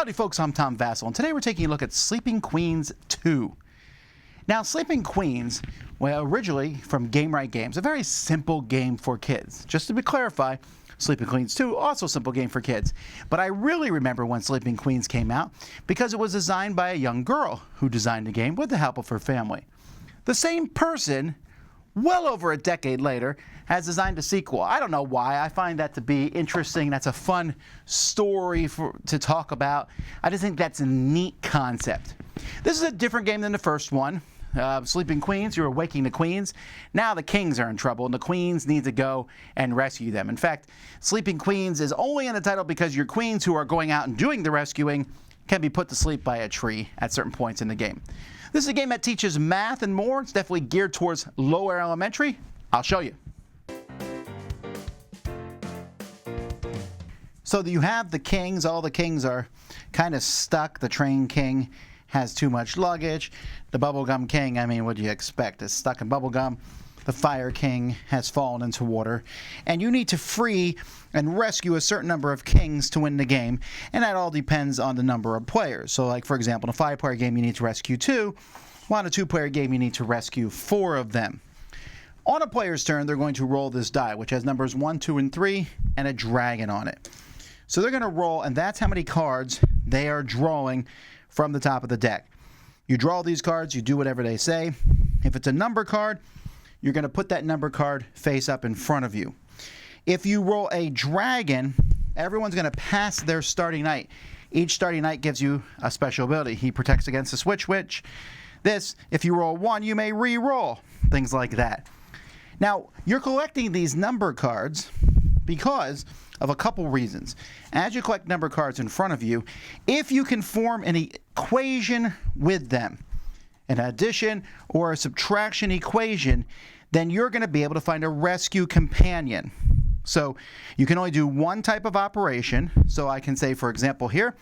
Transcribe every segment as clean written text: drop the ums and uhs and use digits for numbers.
Howdy folks, I'm Tom Vasel, and today we're taking a look at Sleeping Queens 2. Now, Sleeping Queens, well, originally from Game Right Games, a very simple game for kids. Just to be clarify, Sleeping Queens 2, also a simple game for kids. But I really remember when Sleeping Queens came out because it was designed by a young girl who designed the game with the help of her family. The same person, well over a decade later, has designed a sequel. I don't know why. I find that to be interesting. That's a fun story to talk about. I just think that's a neat concept. This is a different game than the first one. Sleeping Queens, you're waking the queens. Now the kings are in trouble and the queens need to go and rescue them. In fact, Sleeping Queens is only in the title because your queens who are going out and doing the rescuing can be put to sleep by a tree at certain points in the game. This is a game that teaches math and more. It's definitely geared towards lower elementary. I'll show you. So you have the kings. All the kings are kind of stuck. The train king has too much luggage. The bubblegum king, I mean, what do you expect? Is stuck in bubblegum. The fire king has fallen into water. And you need to free and rescue a certain number of kings to win the game. And that all depends on the number of players. So like, for example, in a 5-player game, you need to rescue 2. While in a 2-player game, you need to rescue 4 of them. On a player's turn, they're going to roll this die, which has numbers 1, 2, and 3, and a dragon on it. So they're going to roll, and that's how many cards they are drawing from the top of the deck. You draw these cards, you do whatever they say. If it's a number card, you're going to put that number card face up in front of you. If you roll a dragon, everyone's going to pass their starting knight. Each starting knight gives you a special ability. He protects against the switch witch. This, if you roll 1, you may re-roll. Things like that. Now, you're collecting these number cards because of a couple reasons. As you collect number cards in front of you, if you can form an equation with them, an addition or a subtraction equation, then you're going to be able to find a rescue companion. So you can only do one type of operation. So I can say, for example, here,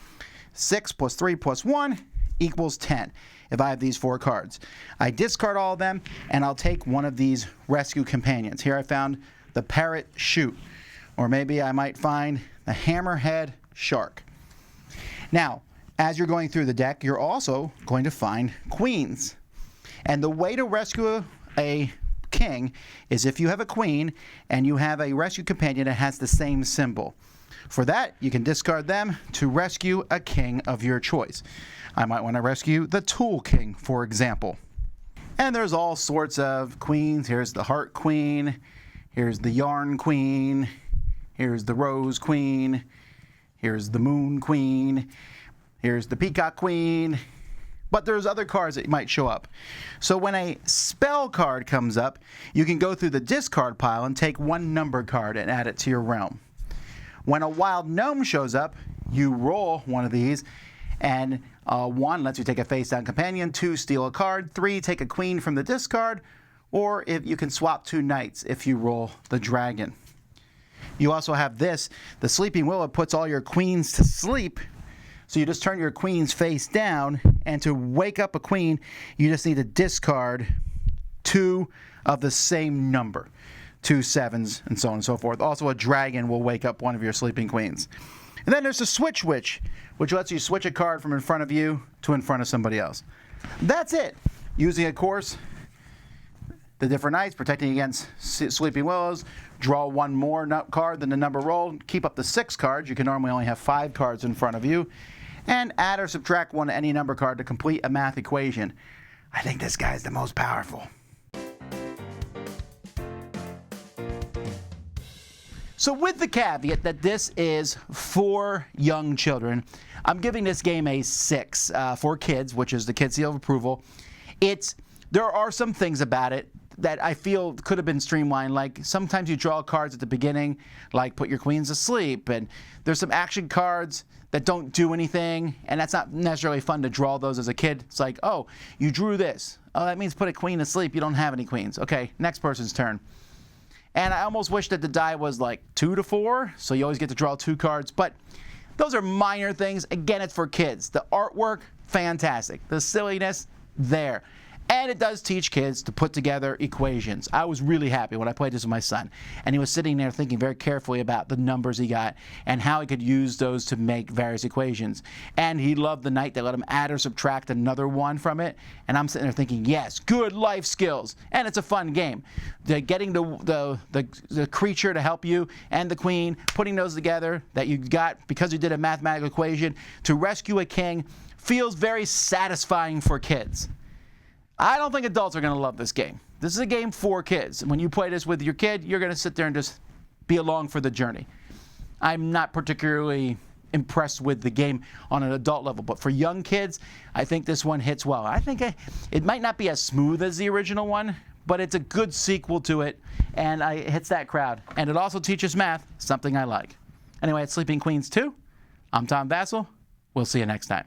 6 plus 3 plus 1 equals 10. If I have these 4 cards, I discard all of them, and I'll take one of these rescue companions. Here I found the parrot shoot. Or maybe I might find the hammerhead shark. Now, as you're going through the deck, you're also going to find queens. And the way to rescue a king is if you have a queen and you have a rescue companion that has the same symbol. For that, you can discard them to rescue a king of your choice. I might want to rescue the Tool King, for example. And there's all sorts of queens. Here's the Heart Queen. Here's the Yarn Queen. Here's the Rose Queen. Here's the Moon Queen. Here's the Peacock Queen. But there's other cards that might show up. So when a spell card comes up, you can go through the discard pile and take one number card and add it to your realm. When a wild gnome shows up, you roll one of these, and 1 lets you take a face-down companion, 2 steal a card, 3 take a queen from the discard, or if you can swap 2 knights if you roll the dragon. You also have this, the Sleeping Willow puts all your queens to sleep, so you just turn your queens face down, and to wake up a queen, you just need to discard 2 of the same number, 2 7s, and so on and so forth. Also, a dragon will wake up one of your sleeping queens. And then there's the Switch Witch, which lets you switch a card from in front of you to in front of somebody else. That's it. Using, of course, the different knights, protecting against Sleeping Willows. Draw 1 more card than the number rolled. Keep up to 6 cards. You can normally only have 5 cards in front of you. And add or subtract 1 to any number card to complete a math equation. I think this guy's the most powerful. So with the caveat that this is for young children, I'm giving this game a 6 for kids, which is the kid seal of approval. There are some things about it that I feel could have been streamlined. Like sometimes you draw cards at the beginning, like put your queens to sleep, and there's some action cards that don't do anything, and that's not necessarily fun to draw those as a kid. It's like, oh, you drew this. Oh, that means put a queen to sleep. You don't have any queens. Okay, next person's turn. And I almost wish that the die was like 2 to 4, so you always get to draw 2 cards. But those are minor things. Again, it's for kids. The artwork, fantastic. The silliness, there. And it does teach kids to put together equations. I was really happy when I played this with my son. And he was sitting there thinking very carefully about the numbers he got and how he could use those to make various equations. And he loved the night they let him add or subtract another one from it. And I'm sitting there thinking, yes, good life skills. And it's a fun game. Getting the creature to help you and the queen, putting those together that you got because you did a mathematical equation to rescue a king feels very satisfying for kids. I don't think adults are going to love this game. This is a game for kids. When you play this with your kid, you're going to sit there and just be along for the journey. I'm not particularly impressed with the game on an adult level, but for young kids, I think this one hits well. I think it might not be as smooth as the original one, but it's a good sequel to it, and it hits that crowd. And it also teaches math, something I like. Anyway, it's Sleeping Queens 2. I'm Tom Vasel. We'll see you next time.